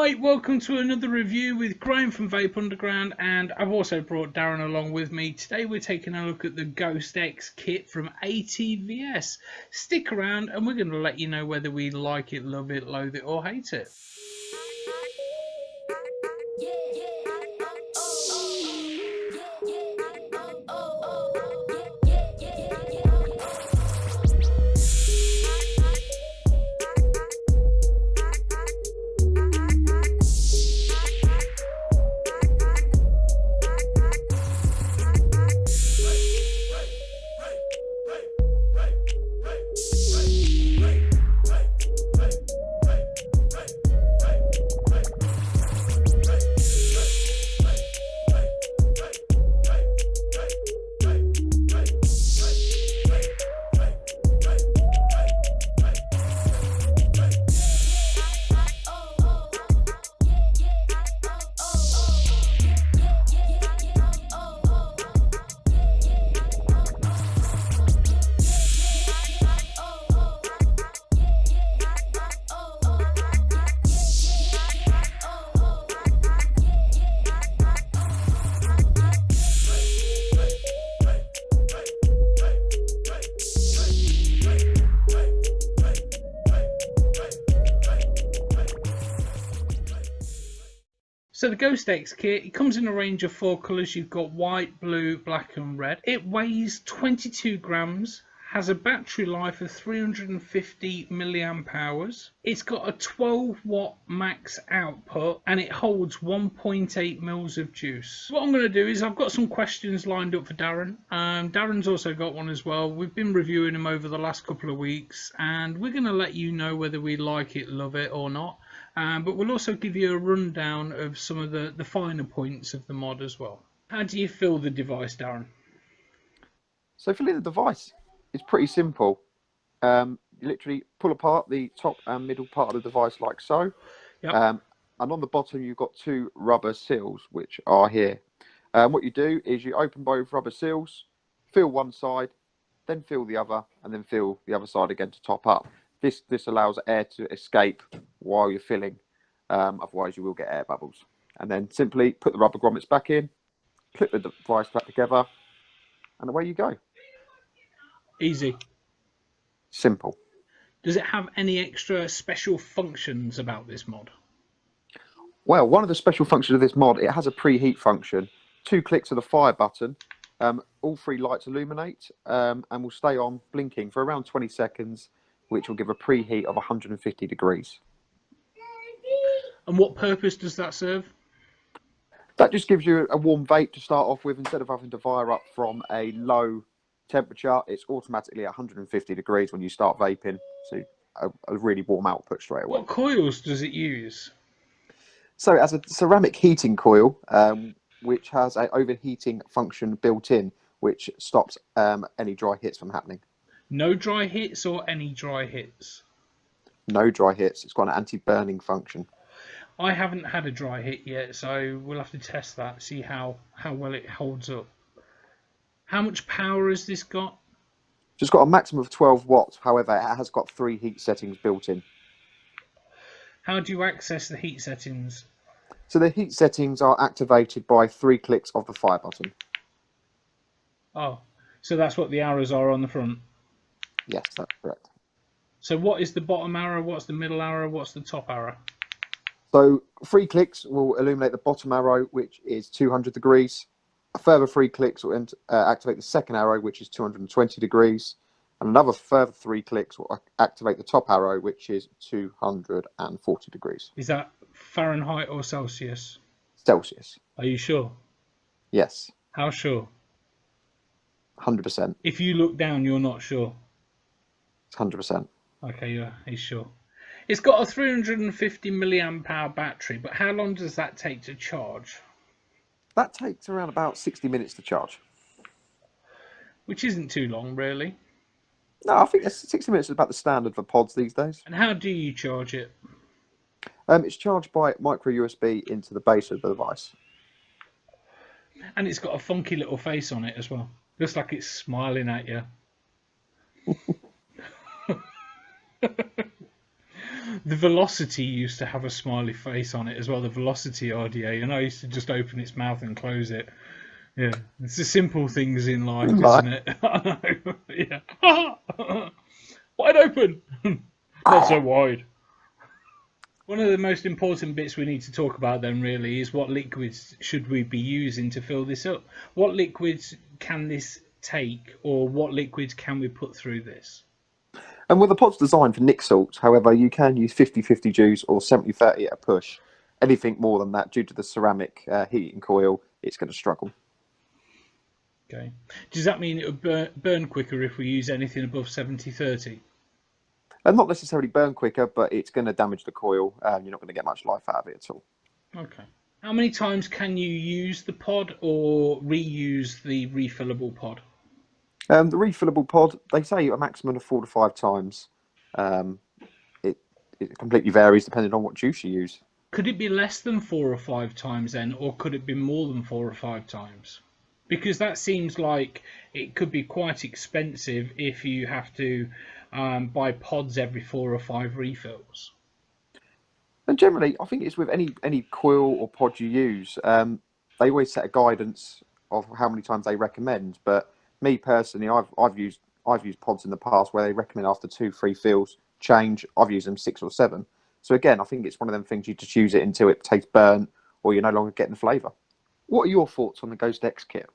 Hi, welcome to another review with Graham from Vape Underground, and I've also brought Darren along with me. Today we're taking a look at the Ghost X kit from Atvs. Stick around and we're going to let you know whether we like it, love it, loathe it or hate it. So the Ghost X kit, it comes in a range of 4 colours. You've got white, blue, black and red. It weighs 22 grams, has a battery life of 350 milliamp hours. It's got a 12 watt max output and it holds 1.8 mils of juice. What I'm going to do is I've got some questions lined up for Darren. Darren's also got one as well. We've been reviewing them over the last couple of weeks and we're going to let you know whether we like it, love it or not. But we'll also give you a rundown of some of the finer points of the mod as well. How do you feel the device, Darren? So filling the device is pretty simple. You literally pull apart the top and middle part of the device like so. Yep. And on the bottom you've got 2 rubber seals which are here. What you do is you open both rubber seals, fill one side, then fill the other, and then fill the other side again to top up. This allows air to escape while you're filling, otherwise you will get air bubbles. And then simply put the rubber grommets back in, clip the device back together, and away you go. Easy. Simple. Does it have any extra special functions about this mod? Well, one of the special functions of this mod, it has a preheat function. 2 clicks of the fire button, all 3 lights illuminate and will stay on blinking for around 20 seconds, which will give a preheat of 150 degrees. And what purpose does that serve? That just gives you a warm vape to start off with. Instead of having to fire up from a low temperature, it's automatically 150 degrees when you start vaping, so a really warm output straight away. What coils does it use? So it has a ceramic heating coil, which has an overheating function built in, which stops any dry hits from happening. No dry hits or any dry hits? No dry hits. It's got an anti-burning function. I haven't had a dry hit yet, so we'll have to test that, see how well it holds up. How much power has this got? It's got a maximum of 12 watts. However, it has got 3 heat settings built in. How do you access the heat settings? So the heat settings are activated by 3 clicks of the fire button. Oh, so that's what the arrows are on the front? Yes, that's correct. So what is the bottom arrow, what's the middle arrow, what's the top arrow? So 3 clicks will illuminate the bottom arrow, which is 200 degrees. A further 3 clicks will activate the second arrow, which is 220 degrees. And another further 3 clicks will activate the top arrow, which is 240 degrees. Is that Fahrenheit or Celsius? Celsius. Are you sure? Yes. How sure? 100%. If you look down, you're not sure? It's 100%. Okay, yeah, he's sure. It's got a 350 milliamp hour battery, but how long does that take to charge? That takes around about 60 minutes to charge. Which isn't too long, really. No, I think 60 minutes is about the standard for pods these days. And how do you charge it? It's charged by micro USB into the base of the device. And it's got a funky little face on it as well. Looks like it's smiling at you. The Velocity used to have a smiley face on it as well, the Velocity RDA, and I used to just open its mouth and close it. Yeah, it's the simple things in life, Like, isn't it? I know. Yeah. Wide open! Not so wide. One of the most important bits we need to talk about then really is what liquids should we be using to fill this up? What liquids can this take, or what liquids can we put through this? and well, the pod's designed for Nick salts. However, you can use 50-50 juice or 70-30 at a push. Anything more than that, due to the ceramic heating coil, it's going to struggle. Okay. Does that mean it would burn quicker if we use anything above 70-30? And not necessarily burn quicker, but it's going to damage the coil. You're not going to get much life out of it at all. Okay. How many times can you use the pod or reuse the refillable pod? The refillable pod, they say a maximum of 4 to 5 times. Um, it, it completely varies depending on what juice you use. Could it be less than 4 or 5 times then, or could it be more than 4 or 5 times? Because that seems like it could be quite expensive if you have to buy pods every 4 or 5 refills. And generally, I think it's with any coil or pod you use, they always set a guidance of how many times they recommend. But me personally, I've used pods in the past where they recommend after 2-3 fills change. I've used them 6 or 7. So again, I think it's one of them things you just use it until it tastes burnt or you're no longer getting the flavour. What are your thoughts on the Ghost X kit?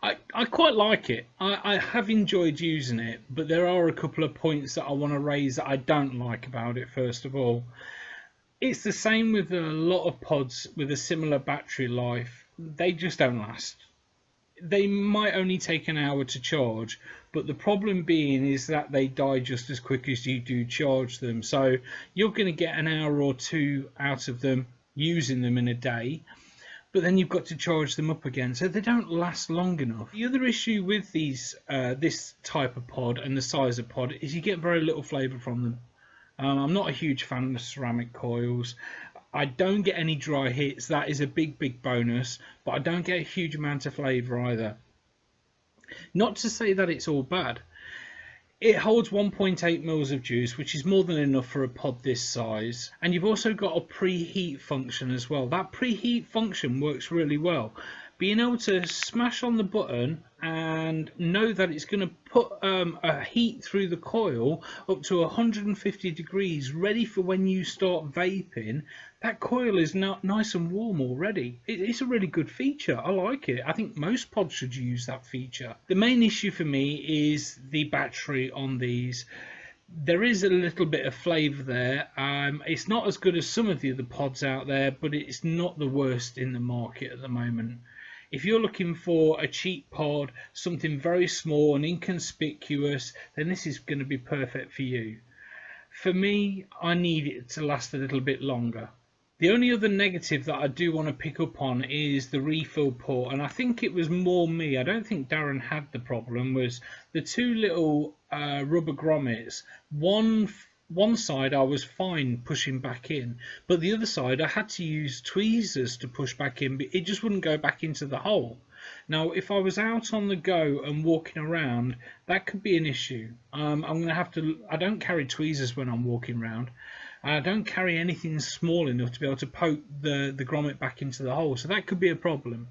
I quite like it. I have enjoyed using it, but there are a couple of points that I want to raise that I don't like about it, first of all. It's the same with a lot of pods with a similar battery life. They just don't last. They might only take an hour to charge, but the problem being is that they die just as quick as you do charge them. So you're going to get an hour or two out of them using them in a day, but then you've got to charge them up again, so they don't last long enough. The other issue with these, this type of pod and the size of pod, is you get very little flavour from them. I'm not a huge fan of ceramic coils. I don't get any dry hits. That is a big bonus, but I don't get a huge amount of flavour either. Not to say that it's all bad. It holds 1.8 mils of juice, which is more than enough for a pod this size. And you've also got a preheat function as well. That preheat function works really well. Being able to smash on the button and know that it's going to put a heat through the coil up to 150 degrees, ready for when you start vaping. That coil is not nice and warm already. It's a really good feature. I like it. I think most pods should use that feature. The main issue for me is the battery on these. There is a little bit of flavour there. It's not as good as some of the other pods out there, but it's not the worst in the market at the moment. If you're looking for a cheap pod, something very small and inconspicuous, then this is going to be perfect for you. For me, I need it to last a little bit longer. The only other negative that I do want to pick up on is the refill port, and I think it was more me. I don't think Darren had the problem. Was the two little rubber grommets. One side I was fine pushing back in, but the other side I had to use tweezers to push back in, but it just wouldn't go back into the hole. Now, if I was out on the go and walking around, that could be an issue. I'm going to have to. I don't carry tweezers when I'm walking around. I don't carry anything small enough to be able to poke the grommet back into the hole, so that could be a problem.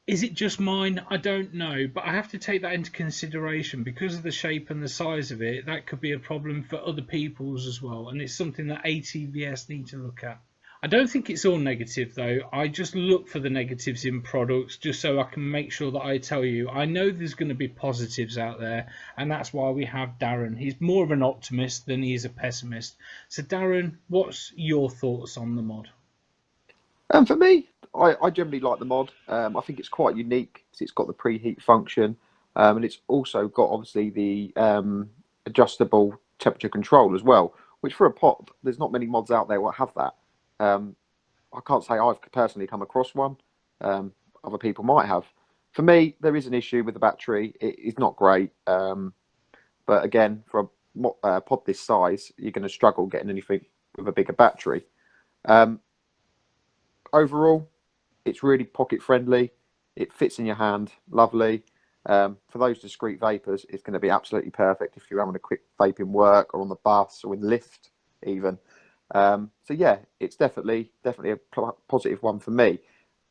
Is it just mine? I don't know, but I have to take that into consideration because of the shape and the size of it. That could be a problem for other people's as well, and it's something that ATVS need to look at. I don't think it's all negative though. I just look for the negatives in products just so I can make sure that I tell you. I know there's going to be positives out there, and that's why we have Darren. He's more of an optimist than he is a pessimist. So Darren, what's your thoughts on the mod? For me, I generally like the mod. I think it's quite unique because it's got the preheat function, and it's also got obviously the adjustable temperature control as well. Which for a pod, there's not many mods out there that have that. I can't say I've personally come across one. Other people might have. For me, there is an issue with the battery. It is not great. But again, for a pod this size, you're going to struggle getting anything with a bigger battery. Overall, it's really pocket friendly. It fits in your hand, lovely. For those discreet vapors, it's going to be absolutely perfect if you're having a quick vape in work or on the bus or in the lift. even. So yeah, it's definitely a positive one for me.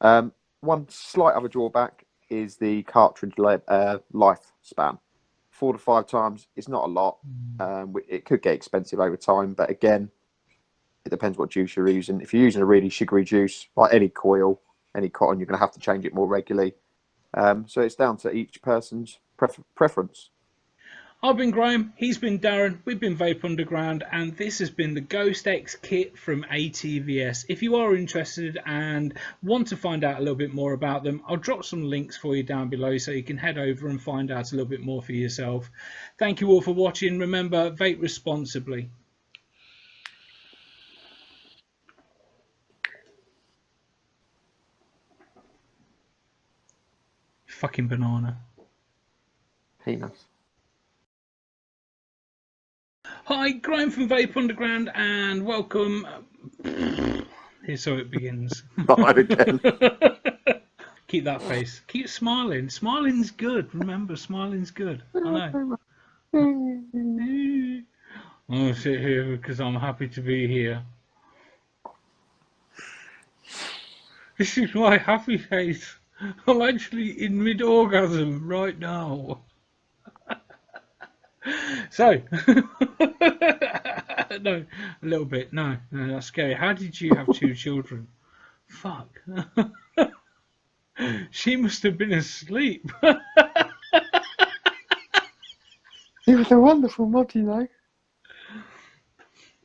One slight other drawback is the cartridge lifespan. 4 to 5 times is not a lot. It could get expensive over time, but again, it depends what juice you're using. If you're using a really sugary juice, like any coil, any cotton, you're going to have to change it more regularly. So it's down to each person's preference. I've been Graham, he's been Darren, we've been Vape Underground, and this has been the Ghost X kit from Atvs. If you are interested and want to find out a little bit more about them, I'll drop some links for you down below so you can head over and find out a little bit more for yourself. Thank you all for watching. Remember, vape responsibly. Fucking banana. Penis. Hi, Graham from Vape Underground, and welcome. Here's how it begins. Not again. Keep that face. Keep smiling. Smiling's good. Remember, smiling's good. I know. I'll sit here because I'm happy to be here. This is my happy face. I'm actually in mid-orgasm right now. So, no, a little bit. No, that's scary. How did you have 2 children? Fuck. She must have been asleep. He was a wonderful mod, you know.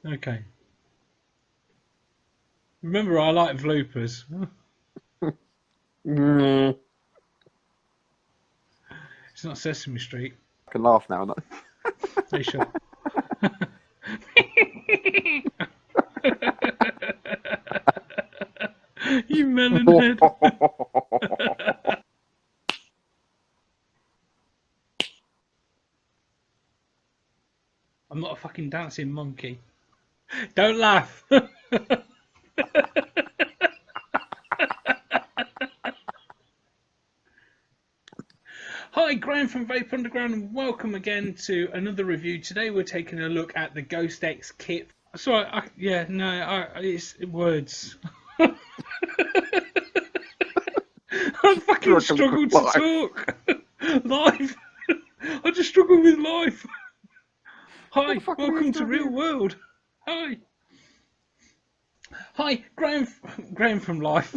Okay. Remember, I like Vloopers. It's not Sesame Street. I can laugh now, not. They shut. You melon head. I'm not a fucking dancing monkey. Don't laugh. Hi, Graham from Vape Underground, and welcome again to another review. Today we're taking a look at the Ghost X kit. Sorry, it's words. I fucking struggle to talk. Life. I just struggle with life. Hi, welcome to Real World. Hi. Hi, Graham from Life.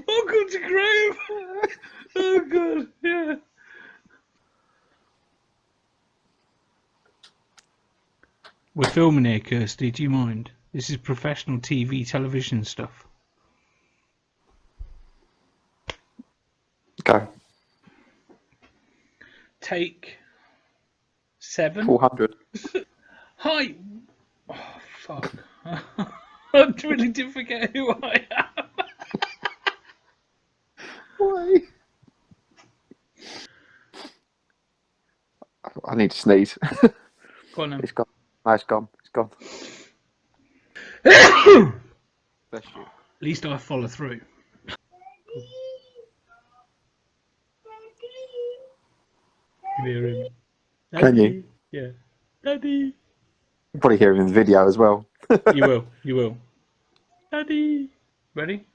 Welcome to Graham. Oh god, yeah. We're filming here, Kirsty. Do you mind? This is professional TV, television stuff. Go. Take 7. 400. Hi. Oh, fuck. I really did forget who I am. Why? I need to sneeze. Go on then. It's gone. No, it's gone. It's gone. Bless you. At least I follow through. You hear him? Daddy. Can you? Yeah. Daddy. You'll probably hear him in the video as well. You will. You will. Daddy. Ready?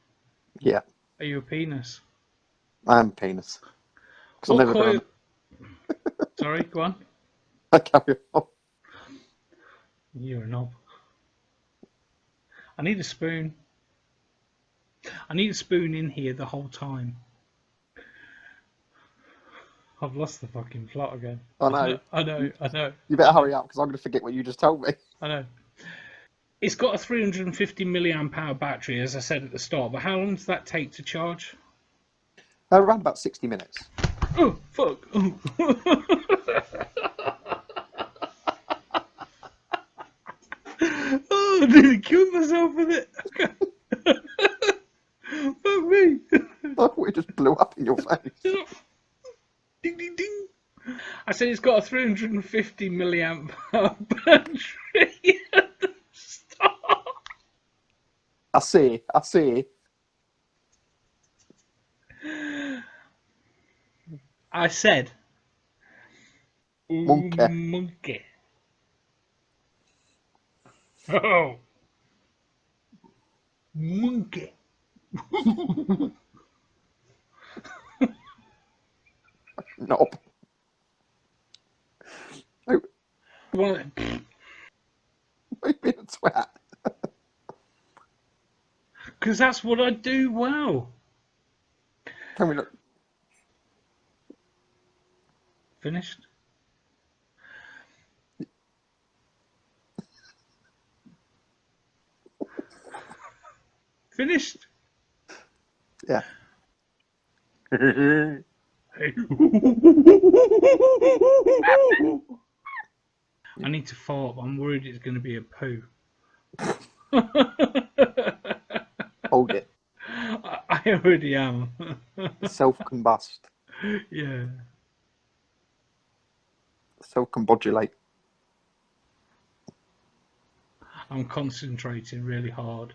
Yeah. Are you a penis? I am penis. Because I've never done. Sorry, go on. I carry on. You're a knob. I need a spoon. I need a spoon in here the whole time. I've lost the fucking plot again. I know. I know. You better hurry up because I'm going to forget what you just told me. I know. It's got a 350 milliamp hour battery, as I said at the start, but how long does that take to charge? Around about 60 minutes. Oh, fuck. Oh. Oh, I nearly killed myself with it. Fuck me. Oh, it just blew up in your face. Ding, ding, ding. I said it's got a 350 milliamp hour battery at the start. I see. I said Ooh, Monkey. monkey. Oh, monkey. Knob. Oh, Well, you've been a twat. because that's what I do well. Tell me, look. Finished? Finished? Yeah. Hey. I need to fart. I'm worried it's going to be a poo. Hold it. I already am. Self-combust. Yeah. Self-combobulate. I'm concentrating really hard.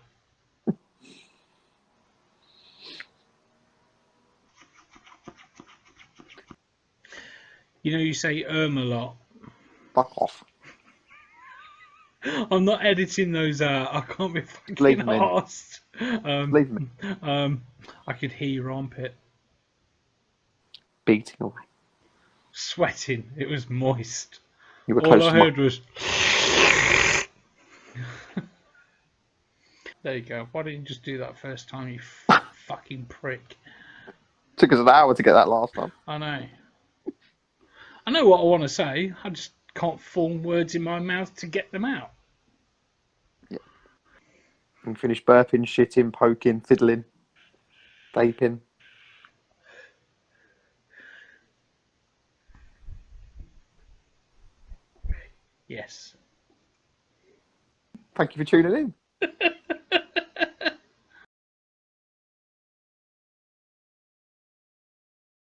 You know, you say a lot. Fuck off. I'm not editing those out. I can't be Leave fucking them in. arsed. Leave them I could hear your armpit beating away. sweating. It was moist. You were All close I to my... heard was. There you go. Why didn't you just do that first time, you fucking prick? Took us an hour to get that last time. I know. I know what I want to say. I just can't form words in my mouth to get them out. Yeah. And finish burping, shitting, poking, fiddling, vaping. Yes. Thank you for tuning in.